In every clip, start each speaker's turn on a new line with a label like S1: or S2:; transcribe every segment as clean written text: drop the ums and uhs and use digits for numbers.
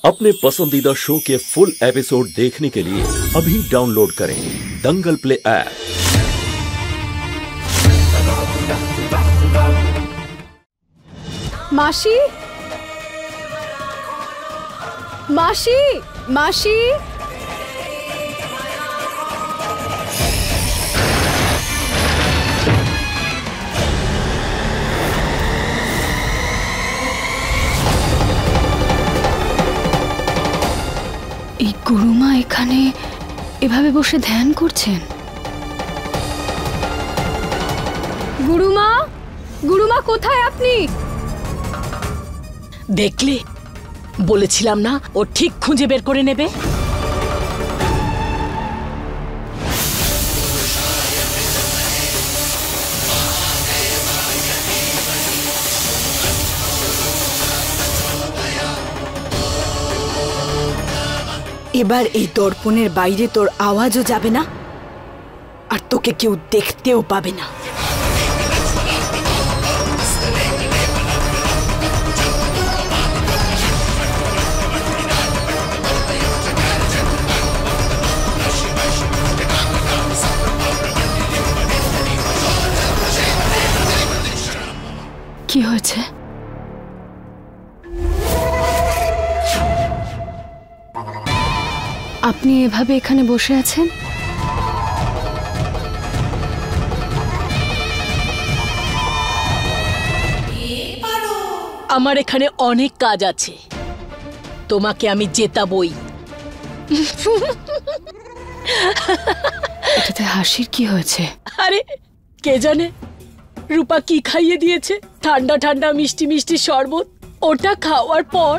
S1: अपने पसंदीदा शो के फुल एपिसोड देखने के लिए अभी डाउनलोड करें दंगल प्ले ऐप।
S2: मासी, मासी, मासी, এই গুরুমা এখানে এভাবে বসে ধ্যান করছেন। গুরুমা, গুরুমা কোথায় আপনি?
S3: দেখলে, বলেছিলাম না ও ঠিক খুঁজে বের করে নেবে।
S4: এবার এই দর্পণের বাইরে তোর আওয়াজও যাবে না, আর তোকে কেউ দেখতেও পাবে না।
S2: কি হয়েছে? আপনি এভাবে এখানে বসে আছেন?
S3: আমার এখানে অনেক কাজ আছে, তোমাকে আমি জেতাবই।
S2: এটাতে হাসির কি হয়েছে?
S3: আরে কে জানে রূপা কি খাইয়ে দিয়েছে, ঠান্ডা ঠান্ডা মিষ্টি মিষ্টি শরবত। ওটা খাওয়ার পর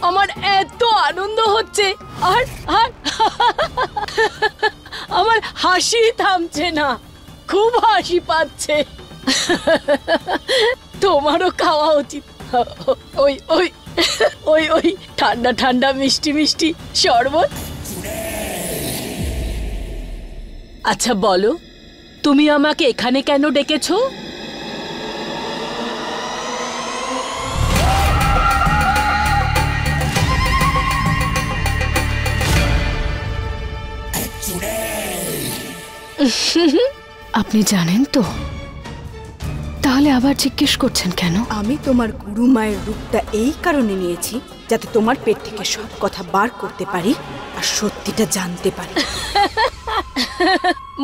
S3: আমার এত আনন্দ হচ্ছে, আর আর আমার হাসি থামছে না, খুব হাসি পাচ্ছে। তোমারও খাওয়া উচিত ওই ওই ওই ওই ঠান্ডা ঠান্ডা মিষ্টি মিষ্টি শরবত। আচ্ছা বলো, তুমি আমাকে এখানে কেন ডেকেছো?
S2: আপনি জানেন তো, তাহলে আবার জিজ্ঞেস করছেন কেন?
S4: আমি তোমার গুরুমায়ের রূপটা এই কারণে নিয়েছি যাতে তোমার পেট থেকে সব কথা বার করতে পারি আর সত্যিটা জানতে পারি।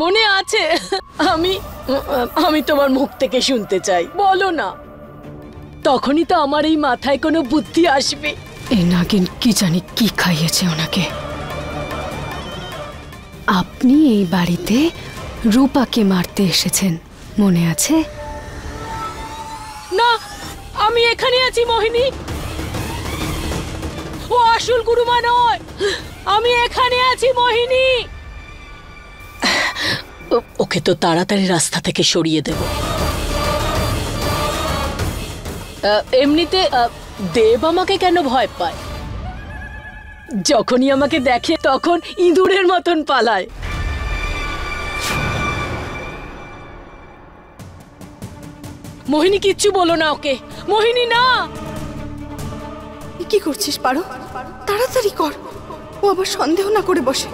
S3: মনে আছে, আমি আমি তোমার মুখ থেকে শুনতে চাই, বলো না। তখনই তো আমার এই মাথায় কোনো বুদ্ধি আসবে।
S2: এই নাগিন কি জানি কি খাইয়েছে ওনাকে। আপনি এই বাড়িতে রূপাকে মারতে এসেছেন, মনে আছে?
S3: না, আমি এখানে আছি মোহিনী, ও আসল গুরুমা নয়। আমি এখানে আছি মোহিনী। ওকে তো তাড়াতাড়ি রাস্তা থেকে সরিয়ে দেব। এমনিতে দেব আমাকে কেন ভয় পায়? যখনই আমাকে দেখে তখন ইঁদুরের মতন পালায়। মোহিনী কিচ্ছু বলো না ওকে। মোহিনী না।
S4: কি করছিস পারো? তাড়াতাড়ি কর, ও আবার সন্দেহ না করে বসে।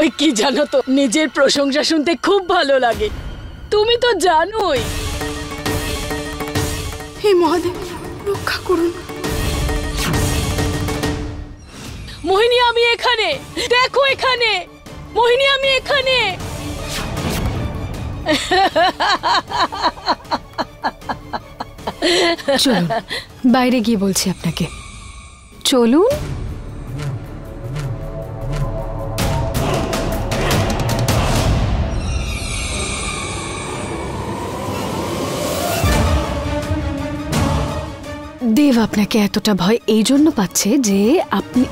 S3: ওই কি জানো তো, নিজের প্রশংসা শুনতে খুব ভালো লাগে, তুমি তো জানোই।
S4: হে মহাদেব, রক্ষা করুন।
S3: মোহিনী আমি এখানে, দেখো এখানে। মোহিনী আমি এখানে।
S2: চলুন, বাইরে গিয়ে বলছি আপনাকে। চলুন। দেব আপনাকে এতটা ভয় এই জন্য পাচ্ছে যে আপনি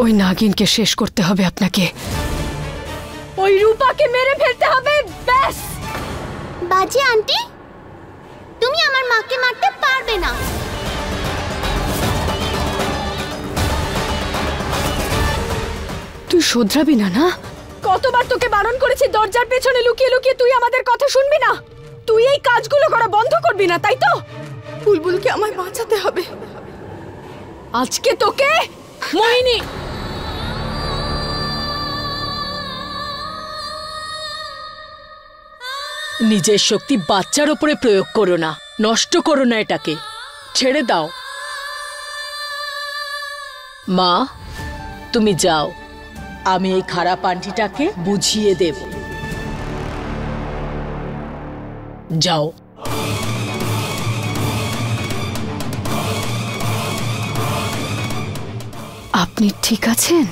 S2: ওই নাগিনকে শেষ করতে হবে আপনাকে।
S3: ওই রূপাকে মেরে ফেলতে হবে, ব্যাস।
S5: বাজে আন্টি, তুমি আমার মাকে মারতে পারবে না।
S2: তুই শোধরাবি না না?
S4: কতবার তোকে বারণ করেছি দরজার পেছনে লুকিয়ে লুকিয়ে তুই আমাদের কথা শুনবি না? তুই এই কাজগুলো করা বন্ধ করবি না, তাই তো? বুলবুলকে আমায় বাঁচাতে হবে। আজকে তোকে
S3: মোহিনী, নিজের শক্তি বাচ্চার ওপরে প্রয়োগ করো না, নষ্ট করো না, এটাকে ছেড়ে দাও। মা, তুমি যাও, আমি এই খারাপ আন্টিটাকে বুঝিয়ে দেব। যাও।
S2: আপনি ঠিক আছেন?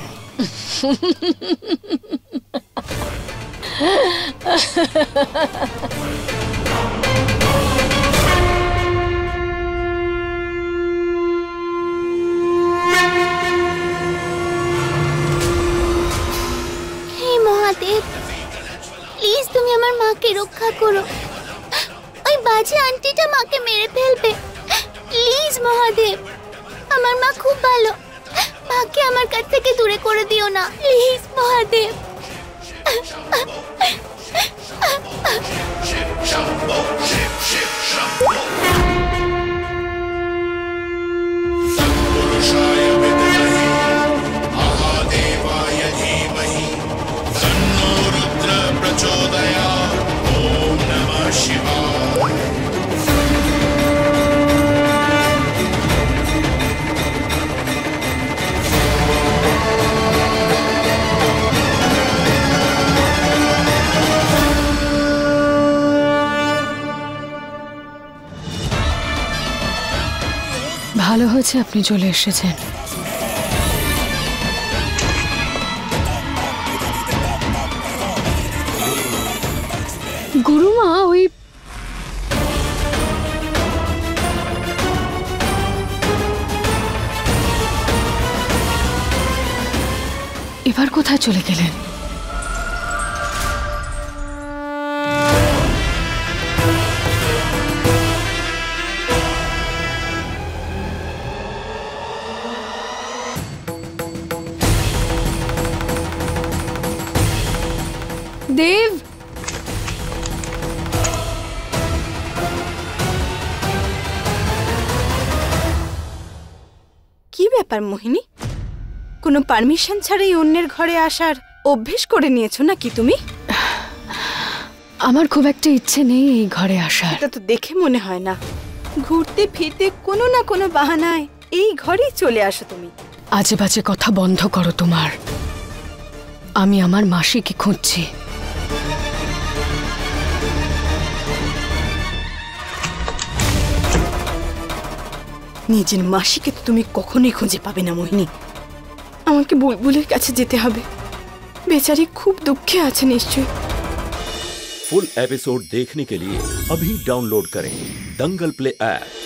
S5: মহাদেব, প্লিজ তুমি আমার মাকে রক্ষা করো। ওই বাজে আন্টিটা মাকে মেরে ফেলবে। প্লিজ মহাদেব, আমার মা খুব ভালো, মাকে আমার কাছ থেকে দূরে করে দিও না, প্লিজ মহাদেব।
S2: ভালো হয়েছে আপনি চলে এসেছেন। গুরুমা, ওই এবার কোথায় চলে গেলেন? দেব,
S4: কি ব্যাপার মোহিনী? কোনো পারমিশন ছাড়াই অন্যের ঘরে আসার অভ্যেস করে নিয়েছো নাকি তুমি?
S2: আমার খুব একটা ইচ্ছে নেই এই ঘরে আসার।
S4: এটা তো দেখে মনে হয় না। ঘুরতে ফিরতে কোনো না কোনো বাহানায় এই ঘরেই চলে আসো তুমি।
S2: আজে বাজে কথা বন্ধ করো তোমার। আমি আমার মাসিকে খুঁজছি।
S4: নিজের মাসিকে তো তুমি কখনোই খুঁজে পাবে না মোহিনী। আমাকে বুলবুলের কাছে যেতে হবে। बेचारी खूब दुखे আছে নিশ্চয়ই।
S1: फुल एपिसोड देखने के लिए अभी डाउनलोड करें दंगल प्ले ऐप।